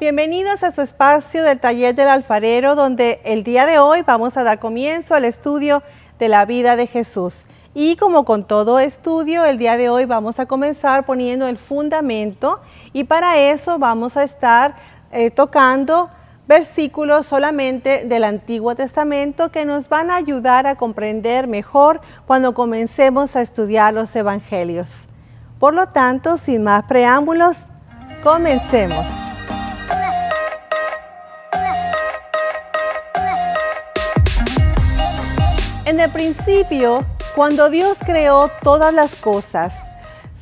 Bienvenidos a su espacio del Taller del Alfarero, donde el día de hoy vamos a dar comienzo al estudio de la vida de Jesús. Y como con todo estudio, el día de hoy vamos a comenzar poniendo el fundamento y para eso vamos a estar tocando versículos solamente del Antiguo Testamento que nos van a ayudar a comprender mejor cuando comencemos a estudiar los Evangelios. Por lo tanto, sin más preámbulos, comencemos. En el principio, cuando Dios creó todas las cosas,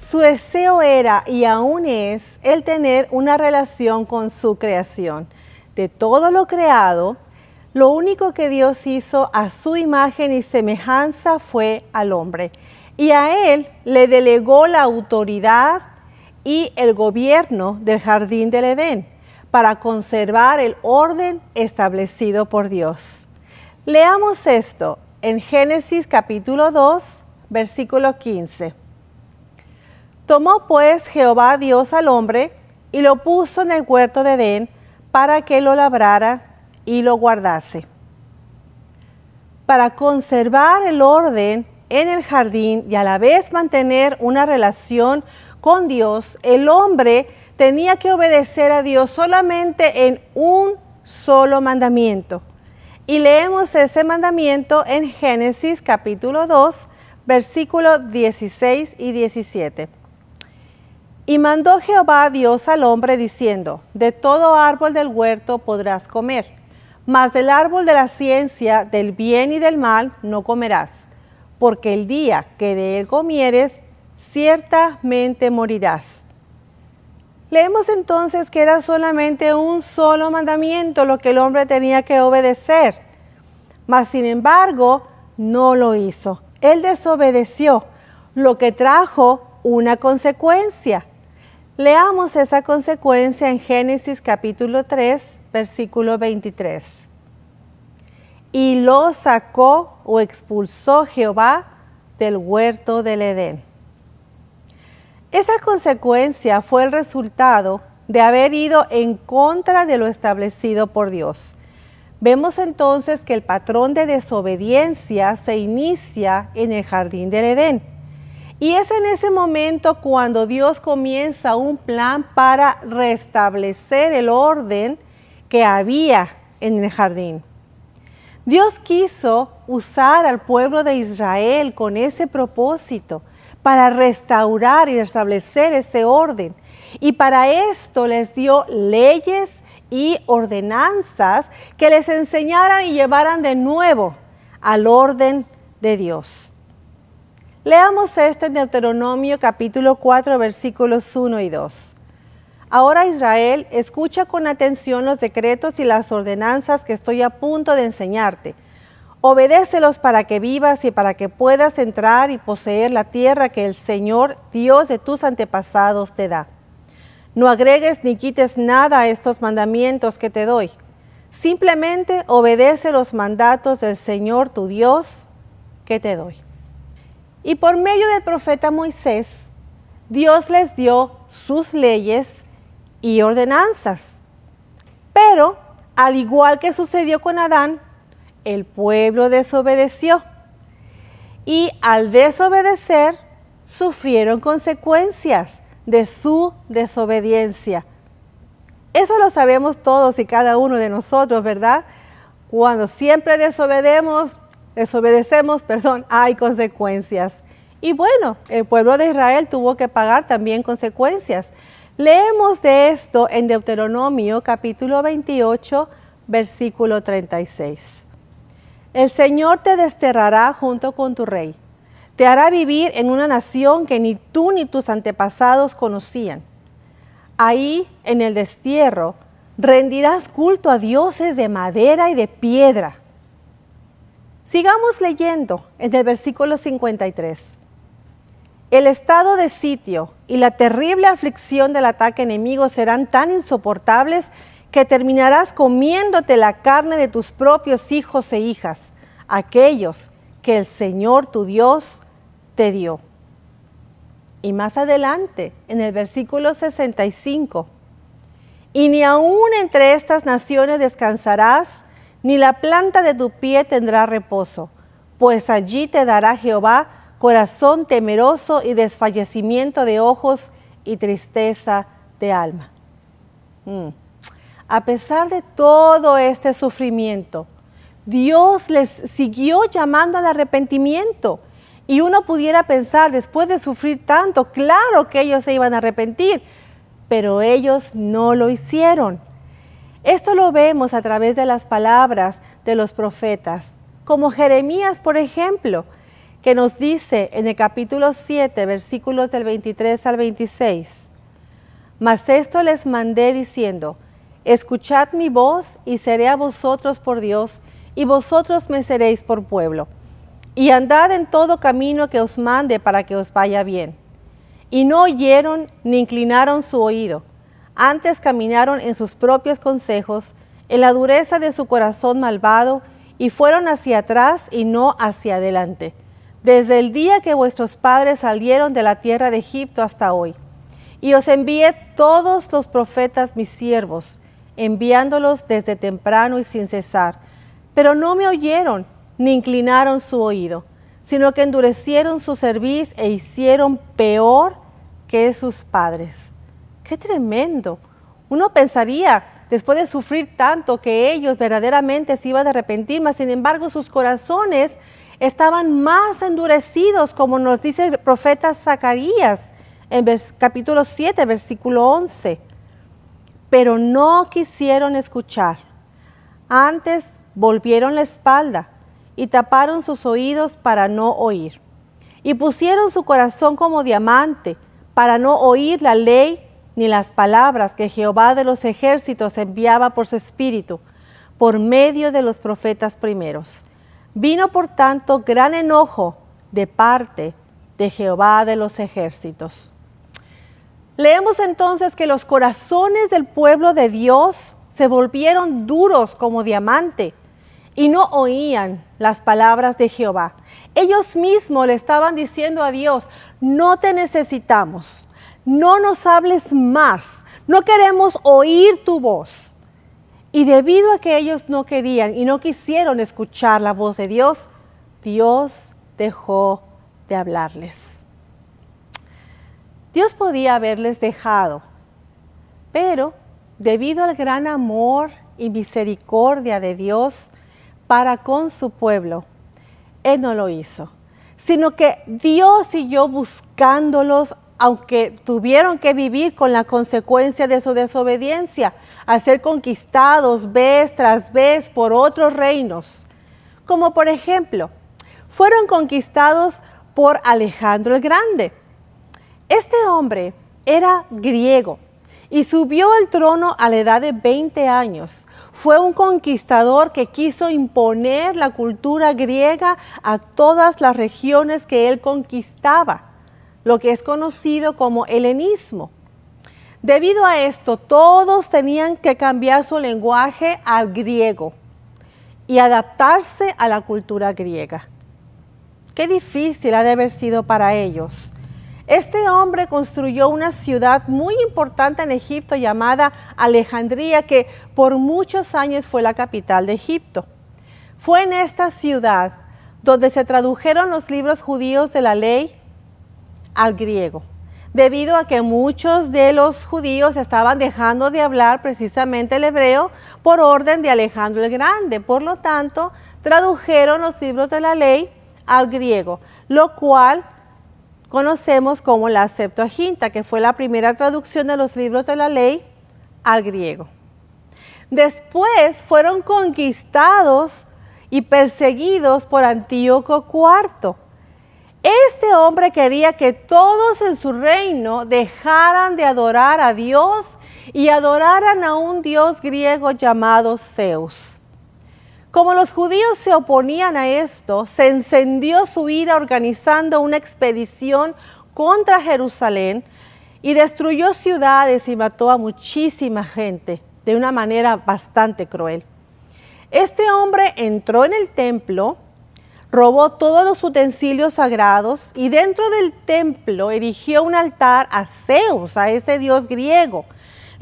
su deseo era y aún es el tener una relación con su creación. De todo lo creado, lo único que Dios hizo a su imagen y semejanza fue al hombre. Y a él le delegó la autoridad y el gobierno del jardín del Edén para conservar el orden establecido por Dios. Leamos esto en Génesis capítulo 2, versículo 15. Tomó pues Jehová Dios al hombre y lo puso en el huerto de Edén para que lo labrara y lo guardase. Para conservar el orden en el jardín y a la vez mantener una relación con Dios, el hombre tenía que obedecer a Dios solamente en un solo mandamiento. Y leemos ese mandamiento en Génesis capítulo 2, versículos 16 y 17. Y mandó Jehová Dios al hombre diciendo, de todo árbol del huerto podrás comer, mas del árbol de la ciencia del bien y del mal no comerás, porque el día que de él comieres, ciertamente morirás. Leemos entonces que era solamente un solo mandamiento lo que el hombre tenía que obedecer. Mas sin embargo, no lo hizo. Él desobedeció, lo que trajo una consecuencia. Leamos esa consecuencia en Génesis capítulo 3, versículo 23. Y lo sacó o expulsó Jehová del huerto del Edén. Esa consecuencia fue el resultado de haber ido en contra de lo establecido por Dios. Vemos entonces que el patrón de desobediencia se inicia en el jardín del Edén. Y es en ese momento cuando Dios comienza un plan para restablecer el orden que había en el jardín. Dios quiso usar al pueblo de Israel con ese propósito, para restaurar y restablecer ese orden. Y para esto les dio leyes y ordenanzas que les enseñaran y llevaran de nuevo al orden de Dios. Leamos esto en Deuteronomio capítulo 4, versículos 1 y 2. Ahora Israel, escucha con atención los decretos y las ordenanzas que estoy a punto de enseñarte. Obedécelos para que vivas y para que puedas entrar y poseer la tierra que el Señor, Dios de tus antepasados, te da. No agregues ni quites nada a estos mandamientos que te doy. Simplemente obedece los mandatos del Señor, tu Dios, que te doy. Y por medio del profeta Moisés, Dios les dio sus leyes y ordenanzas. Pero, al igual que sucedió con Adán, el pueblo desobedeció y al desobedecer sufrieron consecuencias de su desobediencia. Eso lo sabemos todos y cada uno de nosotros, ¿verdad? Cuando siempre desobedecemos, hay consecuencias. Y bueno, el pueblo de Israel tuvo que pagar también consecuencias. Leemos de esto en Deuteronomio capítulo 28, versículo 36. El Señor te desterrará junto con tu rey. Te hará vivir en una nación que ni tú ni tus antepasados conocían. Ahí, en el destierro, rendirás culto a dioses de madera y de piedra. Sigamos leyendo en el versículo 53. El estado de sitio y la terrible aflicción del ataque enemigo serán tan insoportables que terminarás comiéndote la carne de tus propios hijos e hijas, aquellos que el Señor tu Dios te dio. Y más adelante, en el versículo 65, y ni aun entre estas naciones descansarás, ni la planta de tu pie tendrá reposo, pues allí te dará Jehová corazón temeroso y desfallecimiento de ojos y tristeza de alma. A pesar de todo este sufrimiento, Dios les siguió llamando al arrepentimiento. Y uno pudiera pensar, después de sufrir tanto, claro que ellos se iban a arrepentir, pero ellos no lo hicieron. Esto lo vemos a través de las palabras de los profetas, como Jeremías, por ejemplo, que nos dice en el capítulo 7, versículos del 23 al 26, mas esto les mandé diciendo, escuchad mi voz y seré a vosotros por Dios, y vosotros me seréis por pueblo. Y andad en todo camino que os mande para que os vaya bien. Y no oyeron ni inclinaron su oído, antes caminaron en sus propios consejos, en la dureza de su corazón malvado, y fueron hacia atrás y no hacia adelante, desde el día que vuestros padres salieron de la tierra de Egipto hasta hoy. Y os envié todos los profetas mis siervos, enviándolos desde temprano y sin cesar, pero no me oyeron ni inclinaron su oído, sino que endurecieron su cerviz e hicieron peor que sus padres. ¡Qué tremendo! Uno pensaría, después de sufrir tanto, que ellos verdaderamente se iban a arrepentir, mas sin embargo sus corazones estaban más endurecidos, como nos dice el profeta Zacarías en capítulo 7, versículo 11. Pero no quisieron escuchar. Antes volvieron la espalda y taparon sus oídos para no oír. Y pusieron su corazón como diamante para no oír la ley ni las palabras que Jehová de los ejércitos enviaba por su espíritu, por medio de los profetas primeros. Vino por tanto gran enojo de parte de Jehová de los ejércitos. Leemos entonces que los corazones del pueblo de Dios se volvieron duros como diamante y no oían las palabras de Jehová. Ellos mismos le estaban diciendo a Dios, no te necesitamos, no nos hables más, no queremos oír tu voz. Y debido a que ellos no querían y no quisieron escuchar la voz de Dios, Dios dejó de hablarles. Dios podía haberles dejado, pero debido al gran amor y misericordia de Dios para con su pueblo, Él no lo hizo, sino que Dios siguió buscándolos, aunque tuvieron que vivir con la consecuencia de su desobediencia, al ser conquistados vez tras vez por otros reinos. Como por ejemplo, fueron conquistados por Alejandro el Grande. Este hombre era griego y subió al trono a la edad de 20 años. Fue un conquistador que quiso imponer la cultura griega a todas las regiones que él conquistaba, lo que es conocido como helenismo. Debido a esto, todos tenían que cambiar su lenguaje al griego y adaptarse a la cultura griega. Qué difícil ha de haber sido para ellos. Este hombre construyó una ciudad muy importante en Egipto llamada Alejandría, que por muchos años fue la capital de Egipto. Fue en esta ciudad donde se tradujeron los libros judíos de la ley al griego, debido a que muchos de los judíos estaban dejando de hablar precisamente el hebreo por orden de Alejandro el Grande. Por lo tanto, tradujeron los libros de la ley al griego, lo cual conocemos como la Septuaginta, que fue la primera traducción de los libros de la ley al griego. Después fueron conquistados y perseguidos por Antíoco IV. Este hombre quería que todos en su reino dejaran de adorar a Dios y adoraran a un dios griego llamado Zeus. Como los judíos se oponían a esto, se encendió su ira organizando una expedición contra Jerusalén y destruyó ciudades y mató a muchísima gente de una manera bastante cruel. Este hombre entró en el templo, robó todos los utensilios sagrados y dentro del templo erigió un altar a Zeus, a ese dios griego.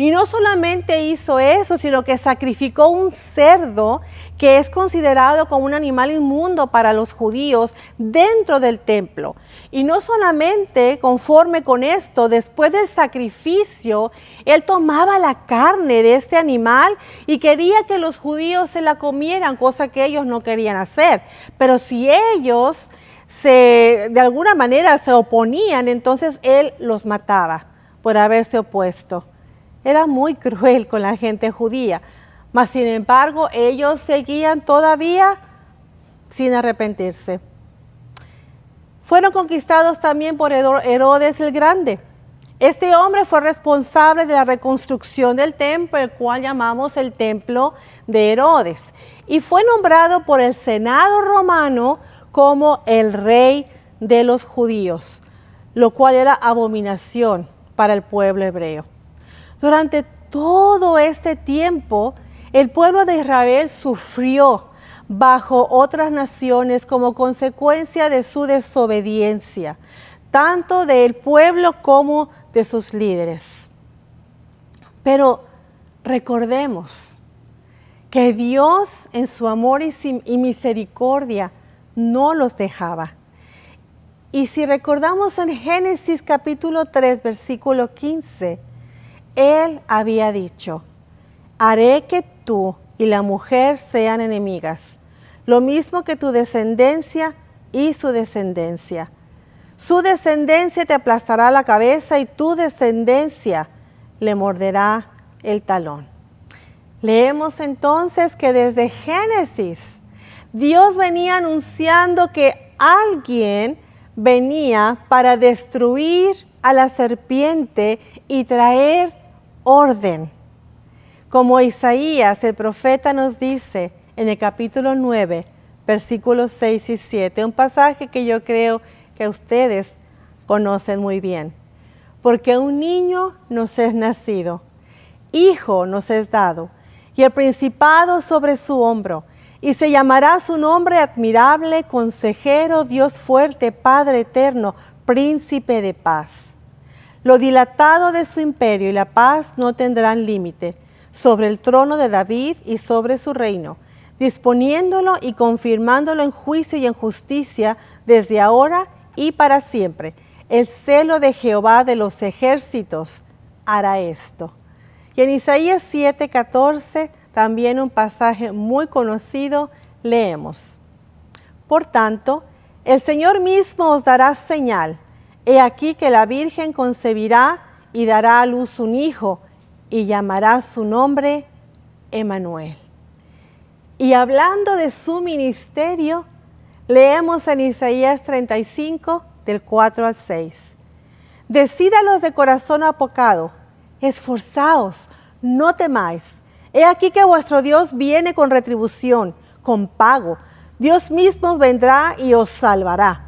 Y no solamente hizo eso, sino que sacrificó un cerdo que es considerado como un animal inmundo para los judíos dentro del templo. Y no solamente conforme con esto, después del sacrificio, él tomaba la carne de este animal y quería que los judíos se la comieran, cosa que ellos no querían hacer. Pero si ellos de alguna manera se oponían, entonces él los mataba por haberse opuesto. Era muy cruel con la gente judía, mas sin embargo ellos seguían todavía sin arrepentirse. Fueron conquistados también por Herodes el Grande. Este hombre fue responsable de la reconstrucción del templo, el cual llamamos el templo de Herodes, y fue nombrado por el Senado romano como el rey de los judíos, lo cual era abominación para el pueblo hebreo. Durante todo este tiempo, el pueblo de Israel sufrió bajo otras naciones como consecuencia de su desobediencia, tanto del pueblo como de sus líderes. Pero recordemos que Dios en su amor y misericordia no los dejaba. Y si recordamos en Génesis capítulo 3, versículo 15, Él había dicho: haré que tú y la mujer sean enemigas, lo mismo que tu descendencia y su descendencia. Su descendencia te aplastará la cabeza y tu descendencia le morderá el talón. Leemos entonces que desde Génesis, Dios venía anunciando que alguien venía para destruir a la serpiente y traer orden. Como Isaías, el profeta, nos dice en el capítulo 9, versículos 6 y 7, un pasaje que yo creo que ustedes conocen muy bien. Porque un niño nos es nacido, hijo nos es dado, y el principado sobre su hombro, y se llamará su nombre admirable, consejero, Dios fuerte, Padre eterno, príncipe de paz. Lo dilatado de su imperio y la paz no tendrán límite sobre el trono de David y sobre su reino, disponiéndolo y confirmándolo en juicio y en justicia desde ahora y para siempre. El celo de Jehová de los ejércitos hará esto. Y en Isaías 7:14, también un pasaje muy conocido, leemos: por tanto, el Señor mismo os dará señal. He aquí que la Virgen concebirá y dará a luz un hijo, y llamará su nombre Emmanuel. Y hablando de su ministerio, leemos en Isaías 35, del 4 al 6. Decid a los de corazón apocado: esforzaos, no temáis. He aquí que vuestro Dios viene con retribución, con pago. Dios mismo vendrá y os salvará.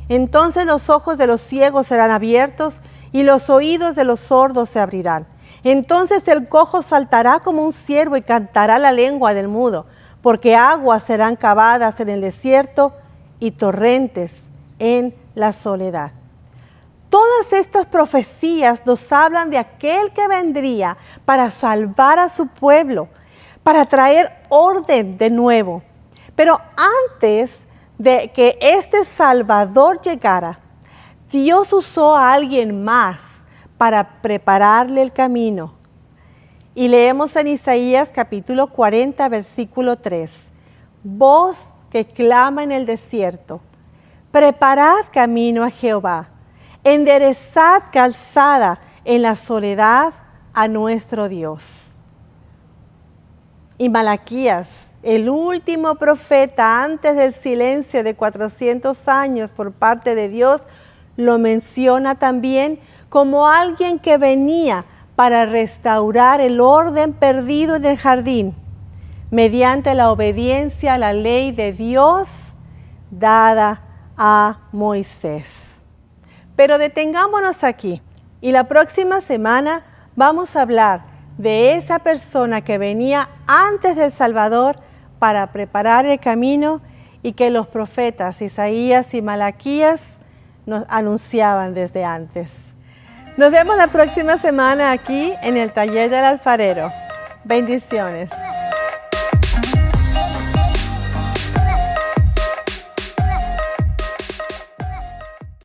Entonces los ojos de los ciegos serán abiertos y los oídos de los sordos se abrirán. Entonces el cojo saltará como un ciervo y cantará la lengua del mudo, porque aguas serán cavadas en el desierto y torrentes en la soledad. Todas estas profecías nos hablan de aquel que vendría para salvar a su pueblo, para traer orden de nuevo. Pero antes de que este Salvador llegara, Dios usó a alguien más para prepararle el camino. Y leemos en Isaías capítulo 40, versículo 3. Voz que clama en el desierto: preparad camino a Jehová, enderezad calzada en la soledad a nuestro Dios. Y Malaquías, el último profeta antes del silencio de 400 años por parte de Dios, lo menciona también como alguien que venía para restaurar el orden perdido en el jardín, mediante la obediencia a la ley de Dios dada a Moisés. Pero detengámonos aquí y la próxima semana vamos a hablar de esa persona que venía antes del Salvador para preparar el camino y que los profetas Isaías y Malaquías nos anunciaban desde antes. Nos vemos la próxima semana aquí en el Taller del Alfarero. Bendiciones.